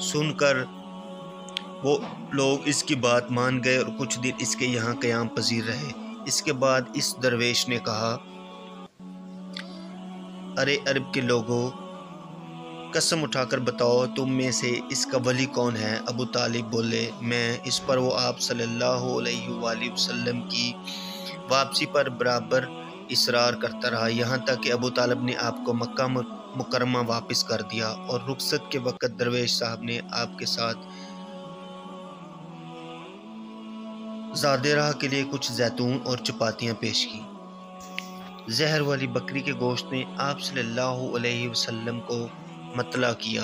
سن کر وہ لوگ اس کی بات مان گئے اور کچھ دن اس کے یہاں قیام پذیر رہے۔ اس کے بعد اس درویش نے کہا، ارے عرب کے لوگوں، قسم اٹھا کر بتاؤ تم میں سے اس کا ولی کون ہے؟ ابو طالب بولے، میں۔ اس پر وہ آپ صلی اللہ علیہ وآلہ وسلم کی واپسی پر برابر اصرار کرتا رہا، یہاں تک کہ ابو طالب نے آپ کو مکہ مکرمہ واپس کر دیا اور رخصت کے وقت درویش صاحب نے آپ کے ساتھ زادِ راہ کے لیے کچھ زیتون اور چپاتیاں پیش کی۔ زہر والی بکری کے گوشت نے آپ صلی اللہ علیہ وسلم کو مطلع کیا۔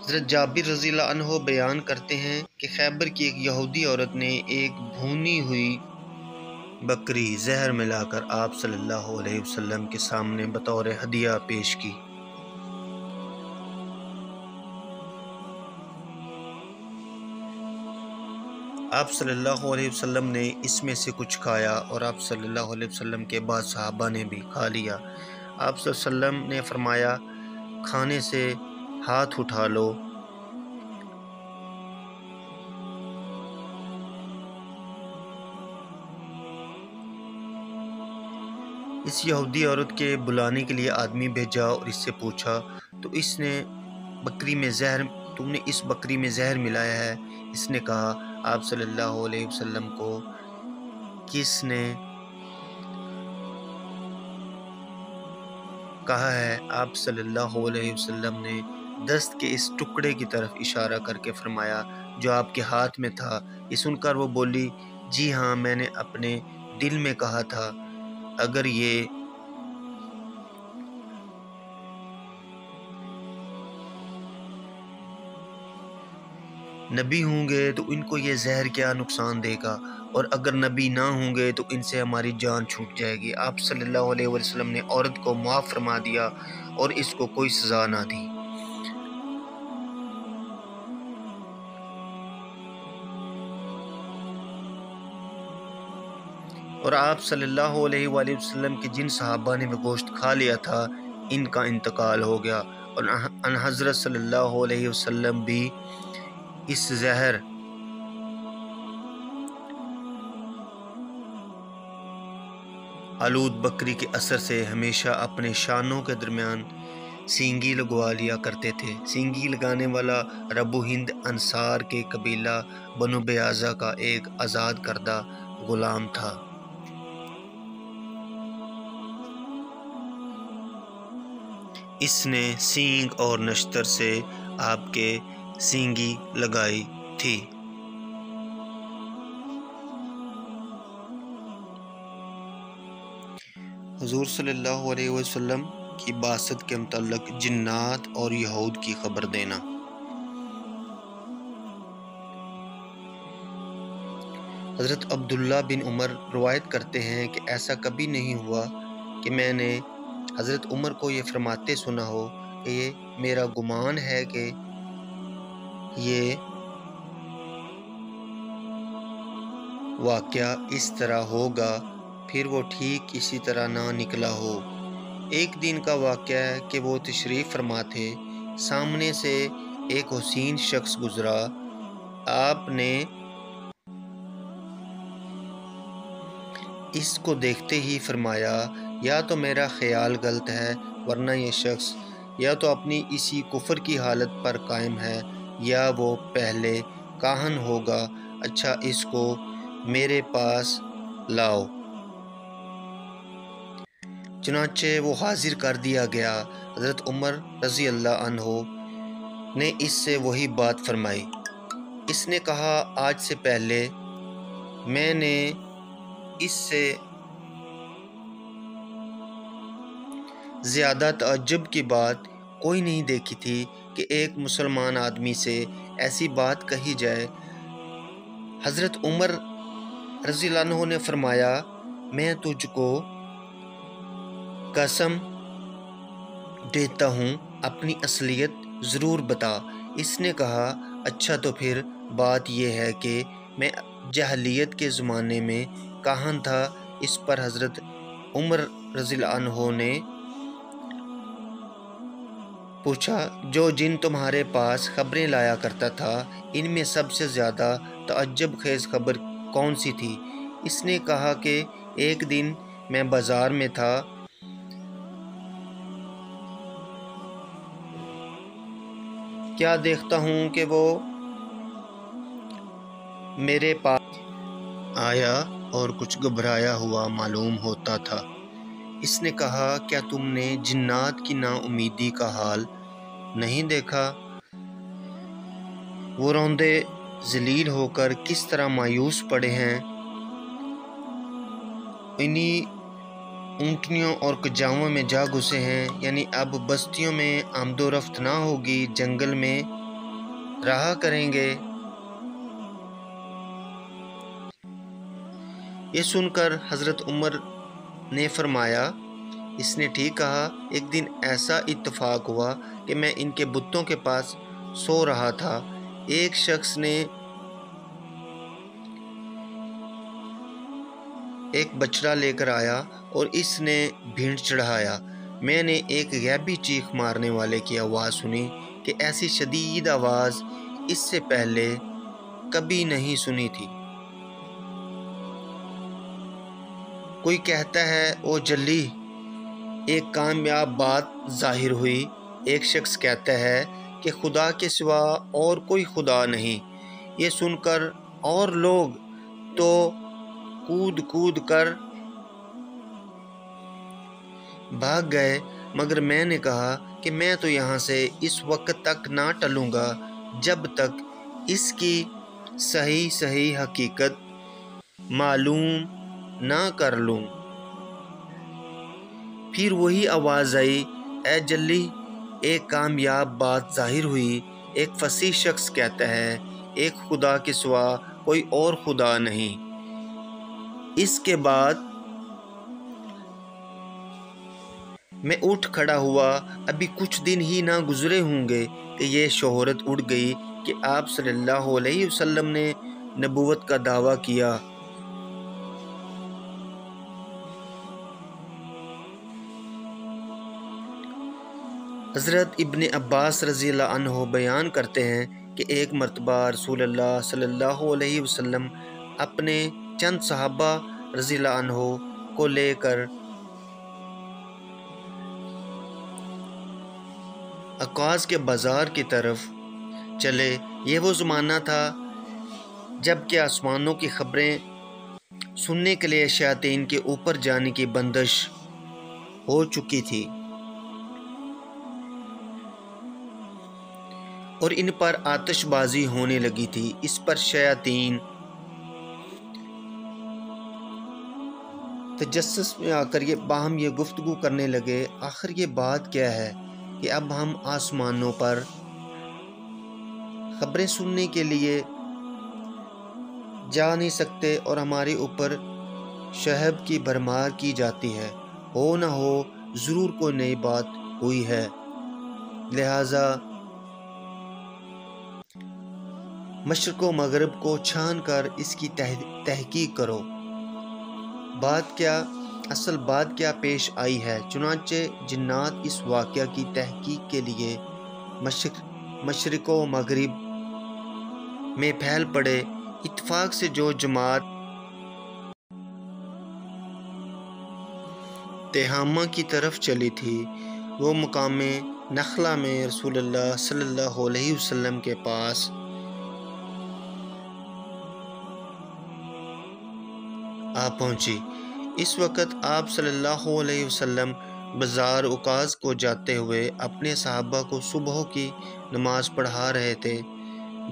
حضرت جابر رضی اللہ عنہ بیان کرتے ہیں کہ خیبر کی ایک یہودی عورت نے ایک بھونی ہوئی بکری زہر ملا کر آپ صلی اللہ علیہ وسلم کے سامنے بطور ہدیہ پیش کی۔ آپ صلی اللہ علیہ وسلم نے اس میں سے کچھ کھایا اور آپ صلی اللہ علیہ وسلم کے بعد صحابہ نے بھی کھا لیا۔ آپ صلی اللہ علیہ وسلم نے فرمایا، کھانے سے ہاتھ اٹھا لو۔ اس یہودی عورت کے بلانے کے لیے آدمی بھیجا اور اس سے پوچھا، تو اس نے تم نے اس بکری میں زہر ملایا ہے؟ اس نے کہا، آپ صلی اللہ علیہ وسلم کو کس نے کہا ہے؟ آپ صلی اللہ علیہ وسلم نے دست کے اس ٹکڑے کی طرف اشارہ کر کے فرمایا جو آپ کے ہاتھ میں تھا۔ یہ سن کر وہ بولی، جی ہاں، میں نے اپنے دل میں کہا تھا، اگر یہ نبی ہوں گے تو ان کو یہ زہر کیا نقصان دے گا، اور اگر نبی نہ ہوں گے تو ان سے ہماری جان چھوٹ جائے گی۔ آپ صلی اللہ علیہ وسلم نے عورت کو معاف فرما دیا اور اس کو کوئی سزا نہ دی۔ اور آپ صلی اللہ علیہ وآلہ وسلم کے جن صحابہ نے وہ گوشت کھا لیا تھا، ان کا انتقال ہو گیا، اور ان حضرت صلی اللہ علیہ وسلم بھی اس زہر آلود بکری کے اثر سے ہمیشہ اپنے شانوں کے درمیان سینگی لگوا لیا کرتے تھے۔ سینگی لگانے والا ربو ہند انصار کے قبیلہ بنو بیاضا کا ایک آزاد کردہ غلام تھا۔ اس نے سینگ اور نشتر سے آپ کے سینگی لگائی تھی۔ حضور صلی اللہ علیہ وسلم کی بعثت کے متعلق جنات اور یہود کی خبر دینا۔ حضرت عبداللہ بن عمر روایت کرتے ہیں کہ ایسا کبھی نہیں ہوا کہ میں نے حضرت عمر کو یہ فرماتے سنا ہو کہ یہ میرا گمان ہے کہ یہ واقعہ اس طرح ہوگا، پھر وہ ٹھیک اسی طرح نہ نکلا ہو۔ ایک دن کا واقعہ ہے کہ وہ تشریف فرما تھے، سامنے سے ایک حسین شخص گزرا، آپ نے اس کو دیکھتے ہی فرمایا، یا تو میرا خیال غلط ہے، ورنہ یہ شخص یا تو اپنی اسی کفر کی حالت پر قائم ہے یا وہ پہلے کاہن ہوگا، اچھا اس کو میرے پاس لاؤ۔ چنانچہ وہ حاضر کر دیا گیا۔ حضرت عمر رضی اللہ عنہ نے اس سے وہی بات فرمائی۔ اس نے کہا، آج سے پہلے میں نے اس سے زیادہ تعجب کی بات کوئی نہیں دیکھی تھی کہ ایک مسلمان آدمی سے ایسی بات کہی جائے۔ حضرت عمر رضی اللہ عنہ نے فرمایا، میں تجھ کو قسم دیتا ہوں اپنی اصلیت ضرور بتا۔ اس نے کہا، اچھا تو پھر بات یہ ہے کہ میں جاہلیت کے زمانے میں کاہن تھا۔ اس پر حضرت عمر رضی اللہ عنہ نے پوچھا جو جن تمہارے پاس خبریں لایا کرتا تھا ان میں سب سے زیادہ تعجب خیز خبر کون سی تھی؟ اس نے کہا کہ ایک دن میں بازار میں تھا، کیا دیکھتا ہوں کہ وہ میرے پاس آیا اور کچھ گھبرایا ہوا معلوم ہوتا تھا۔ اس نے کہا کیا تم نے جنات کی نا امیدی کا حال نہیں دیکھا؟ وہ روندے ذلیل ہو کر کس طرح مایوس پڑے ہیں، انہی اونٹنیوں اور کجاؤں میں جا گھسے ہیں، یعنی اب بستیوں میں آمد و رفت نہ ہوگی، جنگل میں رہا کریں گے۔ یہ سن کر حضرت عمر نے فرمایا اس نے ٹھیک کہا، ایک دن ایسا اتفاق ہوا کہ میں ان کے بتوں کے پاس سو رہا تھا، ایک شخص نے ایک بچڑا لے کر آیا اور اس نے بھینٹ چڑھایا۔ میں نے ایک غیبی چیخ مارنے والے کی آواز سنی کہ ایسی شدید آواز اس سے پہلے کبھی نہیں سنی تھی۔ کوئی کہتا ہے او جلی، ایک کامیاب بات ظاہر ہوئی۔ ایک شخص کہتا ہے کہ خدا کے سوا اور کوئی خدا نہیں۔ یہ سن کر اور لوگ تو کود کود کر بھاگ گئے، مگر میں نے کہا کہ میں تو یہاں سے اس وقت تک نہ ٹلوں گا جب تک اس کی صحیح حقیقت معلوم نہ کر لوں۔ پھر وہی آواز آئی، اے جلی، ایک کامیاب بات ظاہر ہوئی۔ ایک فصیح شخص کہتا ہے ایک خدا کے سوا کوئی اور خدا نہیں۔ اس کے بعد میں اٹھ کھڑا ہوا، ابھی کچھ دن ہی نہ گزرے ہوں گے کہ یہ شہرت اڑ گئی کہ آپ صلی اللہ علیہ وسلم نے نبوت کا دعویٰ کیا۔ حضرت ابن عباس رضی اللہ عنہ بیان کرتے ہیں کہ ایک مرتبہ رسول اللہ صلی اللہ علیہ وسلم اپنے چند صحابہ رضی اللہ عنہ کو لے کر عکاظ کے بازار کی طرف چلے۔ یہ وہ زمانہ تھا جب کہ آسمانوں کی خبریں سننے کے لیے شیاطین کے اوپر جانے کی بندش ہو چکی تھی اور ان پر آتش بازی ہونے لگی تھی۔ اس پر شیاطین تجسس میں آ کر باہم یہ گفتگو کرنے لگے، آخر یہ بات کیا ہے کہ اب ہم آسمانوں پر خبریں سننے کے لیے جا نہیں سکتے اور ہمارے اوپر شہب کی بھرمار کی جاتی ہے، ہو نہ ہو ضرور کوئی نئی بات ہوئی ہے، لہٰذا مشرق و مغرب کو چھان کر اس کی تحقیق کرو، اصل بات کیا پیش آئی ہے۔ چنانچہ جنات اس واقعہ کی تحقیق کے لیے مشرق و مغرب میں پھیل پڑے۔ اتفاق سے جو جماعت تہامہ کی طرف چلی تھی وہ مقام نخلا میں رسول اللہ صلی اللہ علیہ وسلم کے پاس آ پہنچی۔ اس وقت آپ صلی اللہ علیہ وسلم بازار عکاظ کو جاتے ہوئے اپنے صحابہ کو صبح کی نماز پڑھا رہے تھے۔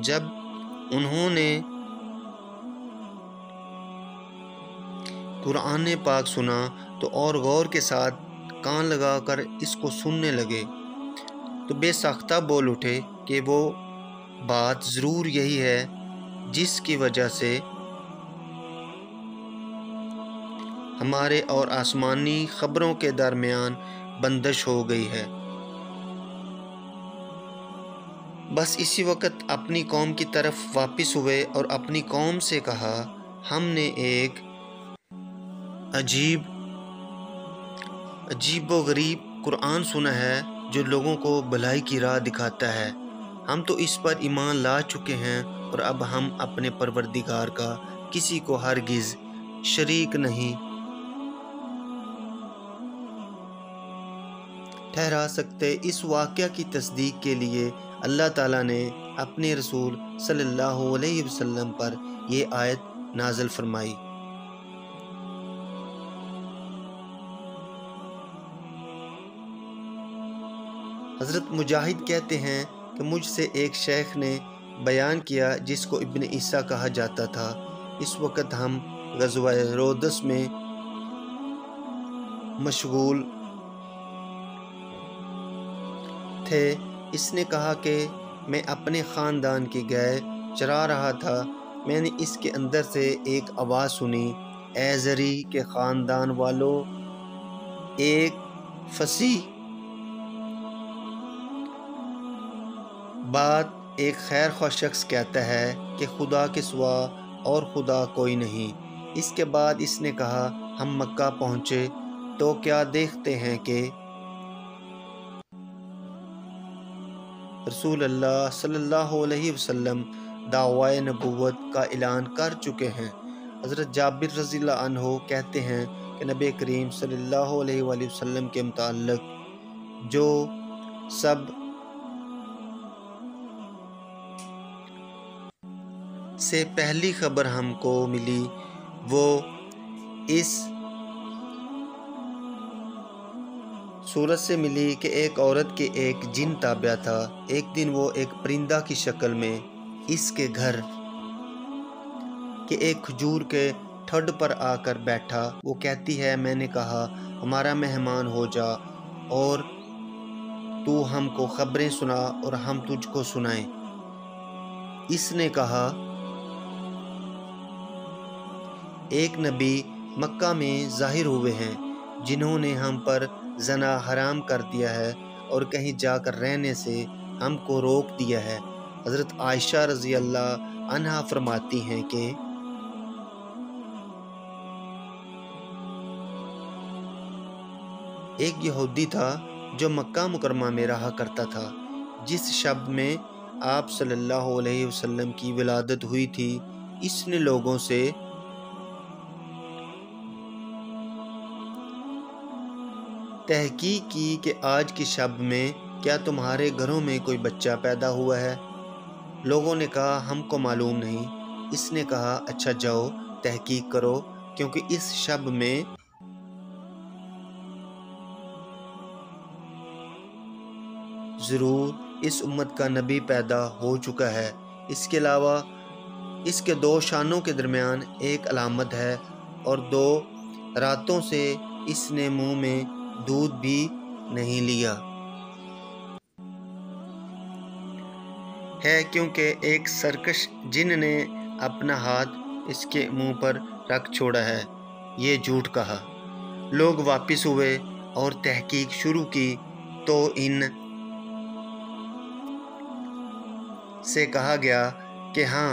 جب انہوں نے قرآن پاک سنا تو اور غور کے ساتھ کان لگا کر اس کو سننے لگے تو بے ساختہ بول اٹھے کہ وہ بات ضرور یہی ہے جس کی وجہ سے ہمارے اور آسمانی خبروں کے درمیان بندش ہو گئی ہے۔ بس اسی وقت اپنی قوم کی طرف واپس ہوئے اور اپنی قوم سے کہا، ہم نے ایک عجیب و غریب قرآن سنا ہے جو لوگوں کو بھلائی کی راہ دکھاتا ہے۔ ہم تو اس پر ایمان لا چکے ہیں اور اب ہم اپنے پروردگار کا کسی کو ہرگز شریک نہیں ٹھہرا سکتے۔ اس واقعہ کی تصدیق کے لیے اللہ تعالیٰ نے اپنے رسول صلی اللہ علیہ وسلم پر یہ آیت نازل فرمائی۔ حضرت مجاہد کہتے ہیں کہ مجھ سے ایک شیخ نے بیان کیا جس کو ابن عیسیٰ کہا جاتا تھا۔ اس وقت ہم غزوہ رودس میں مشغول تھے۔ اس نے کہا کہ میں اپنے خاندان کی گائے چرا رہا تھا، میں نے اس کے اندر سے ایک آواز سنی، اے زری کے خاندان والو! ایک فصیح بات ایک خیر خواہ شخص کہتا ہے کہ خدا کے سوا اور خدا کوئی نہیں۔ اس کے بعد اس نے کہا، ہم مکہ پہنچے تو کیا دیکھتے ہیں کہ رسول اللہ صلی اللہ علیہ وسلم دعوی نبوت کا اعلان کر چکے ہیں۔ حضرت جابر رضی اللہ عنہ کہتے ہیں کہ نبی کریم صلی اللہ علیہ وآلہ وسلم کے متعلق جو سب سے پہلی خبر ہم کو ملی وہ اس صورت سے ملی کہ ایک عورت کے ایک جن تابع تھا۔ ایک دن وہ ایک پرندہ کی شکل میں اس کے گھر کے ایک کھجور کے ٹھڈ پر آ کر بیٹھا۔ وہ کہتی ہے، میں نے کہا ہمارا مہمان ہو جا اور تو ہم کو خبریں سنا اور ہم تجھ کو سنائیں۔ اس نے کہا، ایک نبی مکہ میں ظاہر ہوئے ہیں جنہوں نے ہم پر زنا حرام کر دیا ہے اور کہیں جا کر رہنے سے ہم کو روک دیا ہے۔ حضرت عائشہ رضی اللہ عنہا فرماتی ہیں کہ ایک یہودی تھا جو مکہ مکرمہ میں رہا کرتا تھا۔ جس شب میں آپ صلی اللہ علیہ وسلم کی ولادت ہوئی تھی، اس نے لوگوں سے تحقیق کی کہ آج کی شب میں کیا تمہارے گھروں میں کوئی بچہ پیدا ہوا ہے؟ لوگوں نے کہا، ہم کو معلوم نہیں۔ اس نے کہا، اچھا جاؤ تحقیق کرو، کیونکہ اس شب میں ضرور اس امت کا نبی پیدا ہو چکا ہے۔ اس کے علاوہ اس کے 2 شانوں کے درمیان ایک علامت ہے اور 2 راتوں سے اس نے منہ میں دودھ بھی نہیں لیا ہے، کیونکہ ایک سرکش جن نے اپنا ہاتھ اس کے منہ پر رکھ چھوڑا ہے۔ یہ جھوٹ کہا۔ لوگ واپس ہوئے اور تحقیق شروع کی تو ان سے کہا گیا کہ ہاں،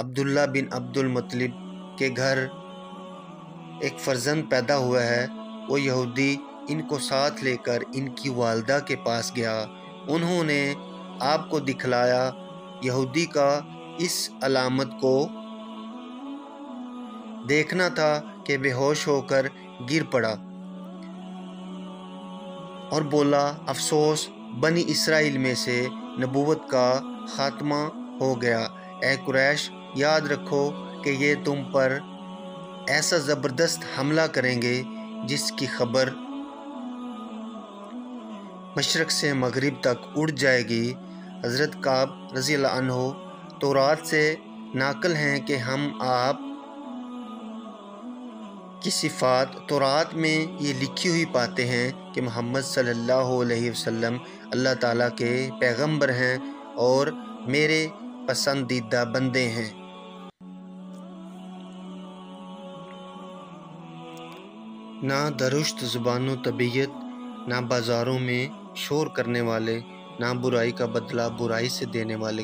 عبداللہ بن عبد المطلب کے گھر ایک فرزند پیدا ہوا ہے۔ وہ یہودی ان کو ساتھ لے کر ان کی والدہ کے پاس گیا۔ انہوں نے آپ کو دکھلایا۔ یہودی کا اس علامت کو دیکھنا تھا کہ بے ہوش ہو کر گر پڑا اور بولا، افسوس، بنی اسرائیل میں سے نبوت کا خاتمہ ہو گیا۔ اے قریش، یاد رکھو کہ یہ تم پر ایسا زبردست حملہ کریں گے جس کی خبر مشرق سے مغرب تک اڑ جائے گی۔ حضرت کعب رضی اللہ عنہ تورات سے ناقل ہیں کہ ہم آپ کی صفات تورات میں یہ لکھی ہوئی پاتے ہیں کہ محمد صلی اللہ علیہ وسلم اللہ تعالیٰ کے پیغمبر ہیں اور میرے پسندیدہ بندے ہیں۔ نہ درشت زبان و طبیعت، نہ بازاروں میں شور کرنے والے، نہ برائی کا بدلہ برائی سے دینے والے،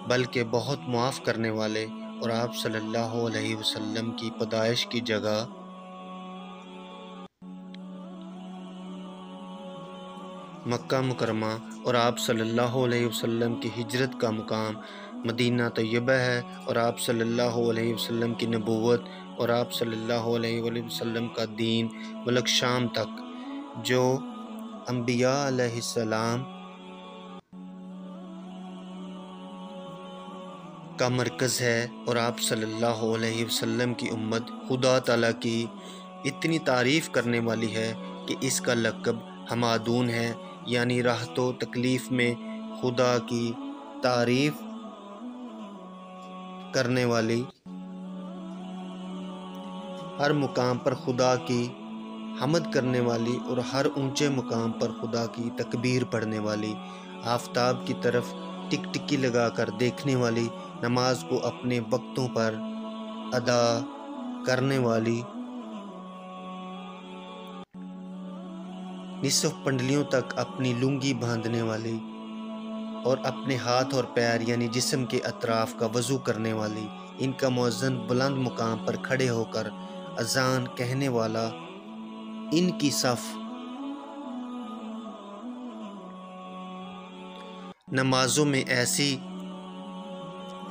بلکہ بہت معاف کرنے والے، اور آپ صلی اللہ علیہ وسلم کی پیدائش کی جگہ مکہ مکرمہ اور آپ صلی اللہ علیہ وسلم کی ہجرت کا مقام مدینہ طیبہ ہے، اور آپ صلی اللہ علیہ وسلم کی نبوت اور آپ صلی اللہ علیہ وسلم کا دین ملک شام تک جو انبیاء علیہ السلام کا مرکز ہے، اور آپ صلی اللہ علیہ وسلم کی امت خدا تعالیٰ کی اتنی تعریف کرنے والی ہے کہ اس کا لقب حمادون ہے، یعنی راحت و تکلیف میں خدا کی تعریف کرنے والی، ہر مقام پر خدا کی حمد کرنے والی اور ہر اونچے مقام پر خدا کی تکبیر پڑھنے والی، آفتاب کی طرف ٹک ٹکی لگا کر دیکھنے والی، نماز کو اپنے وقتوں پر ادا کرنے والی، نصف پنڈلیوں تک اپنی لنگی باندھنے والی، اور اپنے ہاتھ اور پیر یعنی جسم کے اطراف کا وضو کرنے والی، ان کا مؤذن بلند مقام پر کھڑے ہو کر اذان کہنے والا، ان کی صف نمازوں میں ایسی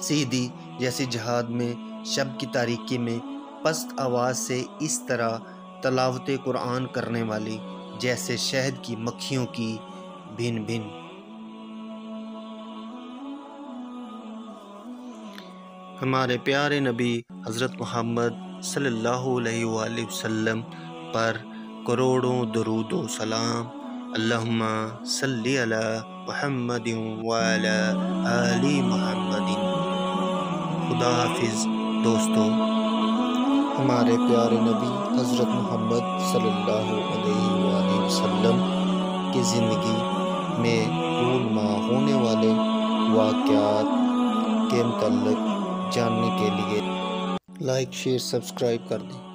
سیدھی جیسے جہاد میں شب کی تاریکی میں پست آواز سے اس طرح تلاوت قرآن کرنے والی جیسے شہد کی مکھیوں کی بھن بھن۔ ہمارے پیارے نبی حضرت محمد صلی اللہ علیہ وآلہ وسلم پر کروڑوں درود و سلام۔ اللہم صلی علی محمد وعلی آل محمد۔ خدا حافظ دوستو۔ ہمارے پیارے نبی حضرت محمد صلی اللہ علیہ وآلہ وسلم کی زندگی میں رونما ہونے والے واقعات کے متعلق جاننے کے لیے لائک شیئر سبسکرائب کر دیں۔